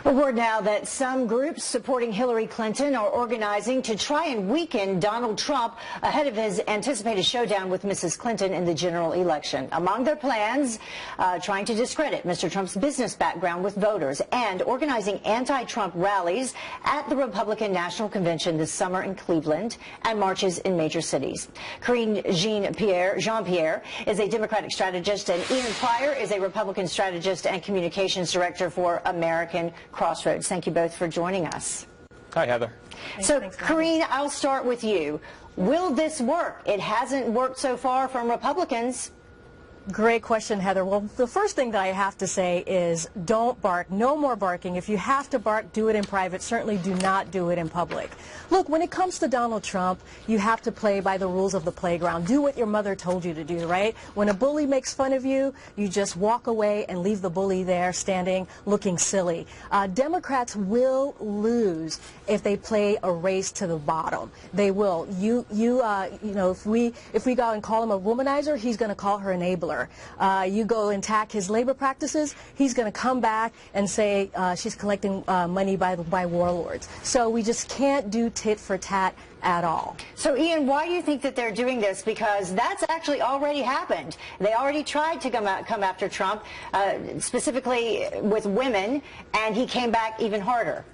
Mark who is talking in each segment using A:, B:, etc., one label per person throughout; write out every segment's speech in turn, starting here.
A: A word now that some groups supporting Hillary Clinton are organizing to try and weaken Donald Trump ahead of his anticipated showdown with Mrs. Clinton in the general election. Among their plans, trying to discredit Mr. Trump's business background with voters and organizing anti-Trump rallies at the Republican National Convention this summer in Cleveland and marches in major cities. Karine Jean-Pierre is a Democratic strategist, and Ian Pryor is a Republican strategist and communications director for American Crossroads. Thank you both for joining us.
B: Hi, Heather.
A: So, Karine, I'll start with you. Will this work? It hasn't worked so far from Republicans.
C: Great question, Heather. Well, the first thing that I have to say is don't bark. No more barking. If you have to bark, do it in private. Certainly do not do it in public. Look, when it comes to Donald Trump, you have to play by the rules of the playground. Do what your mother told you to do, right? When a bully makes fun of you, you just walk away and leave the bully there standing looking silly. Democrats will lose if they play a race to the bottom. They will. You know, if we go out and call him a womanizer, he's going to call her enabler. You go and attack his labor practices, he's going to come back and say she's collecting money by warlords. So we just can't do tit for tat at all.
A: So, Ian, why do you think that they're doing this? Because that's actually already happened. They already tried to come after Trump, specifically with women, and he came back even harder.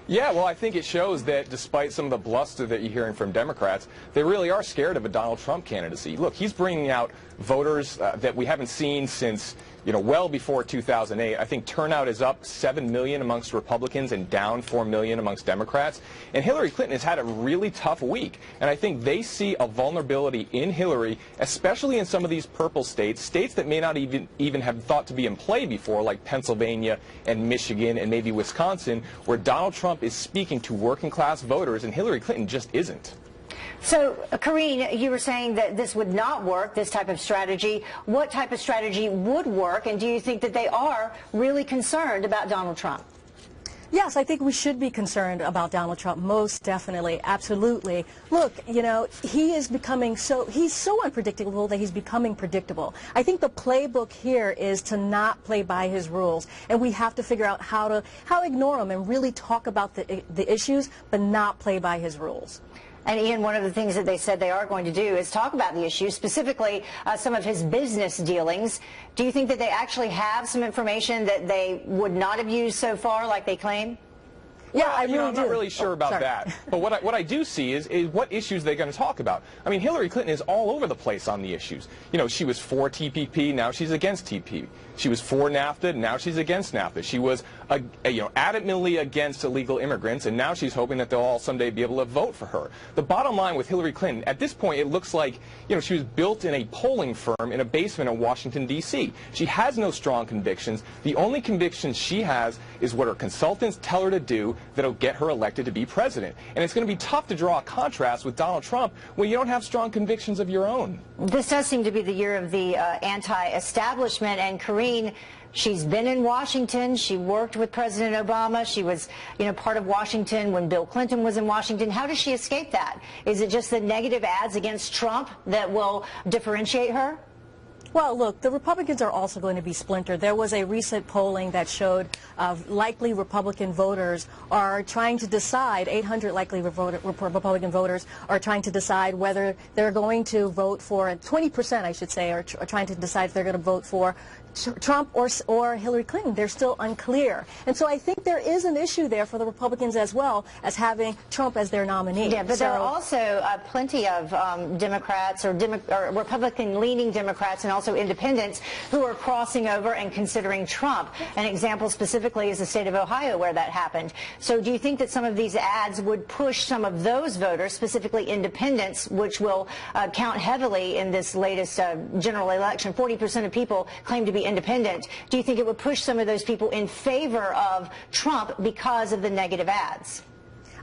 B: Yeah, well, I think it shows that despite some of the bluster that you're hearing from Democrats, they really are scared of a Donald Trump candidacy. Look, he's bringing out voters that we haven't seen since, well before 2008. I think turnout is up 7 million amongst Republicans and down 4 million amongst Democrats. And Hillary Clinton has had a really tough week. And I think they see a vulnerability in Hillary, especially in some of these purple states that may not even have thought to be in play before, like Pennsylvania and Michigan and maybe Wisconsin, where Donald Trump is speaking to working class voters and Hillary Clinton just isn't.
A: So, Karine, you were saying that this would not work, this type of strategy. What type of strategy would work, and do you think that they are really concerned about Donald Trump?
C: Yes, I think we should be concerned about Donald Trump, most definitely, absolutely. Look, he is becoming he's so unpredictable that he's becoming predictable. I think the playbook here is to not play by his rules, and we have to figure out how to ignore him and really talk about the issues, but not play by his rules.
A: And Ian, one of the things that they said they are going to do is talk about the issues, specifically some of his business dealings. Do you think that they actually have some information that they would not have used so far, like they claim?
C: Yeah,
B: well,
C: I really
B: I'm not really sure about that. But what I do see is what issues they're going to talk about. I mean, Hillary Clinton is all over the place on the issues. She was for TPP, now she's against TPP. She was for NAFTA, now she's against NAFTA. She was, adamantly against illegal immigrants, and now she's hoping that they'll all someday be able to vote for her. The bottom line with Hillary Clinton, at this point, it looks like, she was built in a polling firm in a basement in Washington, D.C. She has no strong convictions. The only convictions she has is what her consultants tell her to do that'll get her elected to be president. And it's going to be tough to draw a contrast with Donald Trump when you don't have strong convictions of your own.
A: This does seem to be the year of the anti-establishment, and Karine, she's been in Washington. She worked with President Obama. She was, part of Washington when Bill Clinton was in Washington. How does she escape that? Is it just the negative ads against Trump that will differentiate her?
C: Well, look, the Republicans are also going to be splintered. There was a recent polling that showed likely Republican voters are trying to decide, 800 likely Republican voters are trying to decide whether they're going to vote for, 20% I should say, are trying to decide if they're going to vote for Trump or Hillary Clinton. They're still unclear. And so I think there is an issue there for the Republicans as well as having Trump as their nominee.
A: Yeah, but there are also plenty of Democrats or Republican-leaning Democrats and also independents who are crossing over and considering Trump. An example specifically is the state of Ohio where that happened. So do you think that some of these ads would push some of those voters, specifically independents, which will count heavily in this latest general election? 40% of people claim to be independent. Do you think it would push some of those people in favor of Trump because of the negative ads?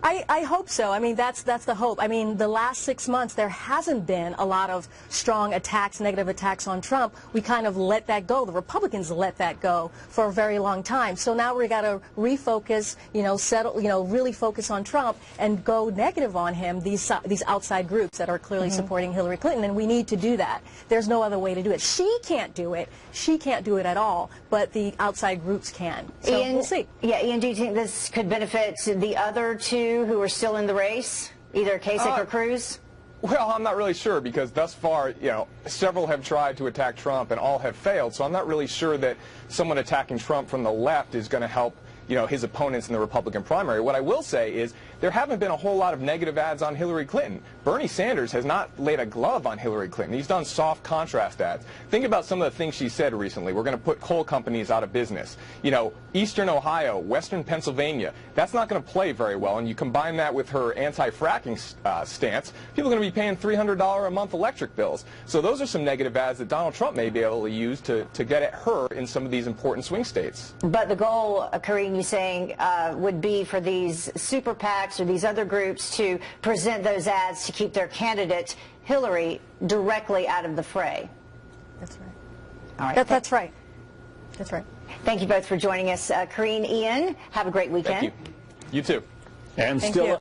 C: I hope so. I mean, that's the hope. I mean, the last 6 months, there hasn't been a lot of strong attacks, negative attacks on Trump. We kind of let that go. The Republicans let that go for a very long time. So now we got to refocus, settle, really focus on Trump and go negative on him, these outside groups that are clearly supporting Hillary Clinton, and we need to do that. There's no other way to do it. She can't do it. She can't do it at all, but the outside groups can. So
A: Ian,
C: we'll see.
A: Yeah, Ian, do you think this could benefit the other two who are still in the race, either Kasich or Cruz?
B: Well, I'm not really sure because thus far, several have tried to attack Trump and all have failed. So I'm not really sure that someone attacking Trump from the left is going to help his opponents in the Republican primary. What I will say is there haven't been a whole lot of negative ads on Hillary Clinton. Bernie Sanders has not laid a glove on Hillary Clinton. He's done soft contrast ads. Think about some of the things she said recently. We're going to put coal companies out of business. Eastern Ohio, Western Pennsylvania, that's not going to play very well. And you combine that with her anti-fracking stance, people are going to be paying $300 a month electric bills. So those are some negative ads that Donald Trump may be able to use to get at her in some of these important swing states.
A: But the goal, Karine, you saying, would be for these super PACs or these other groups to present those ads to keep their candidate, Hillary, directly out of the fray.
C: That's right.
A: All right.
C: That's right. That's right.
A: Thank you both for joining us. Karine, Ian, have a great weekend.
B: Thank you. You too.
D: And
C: Thank
D: still.
C: you.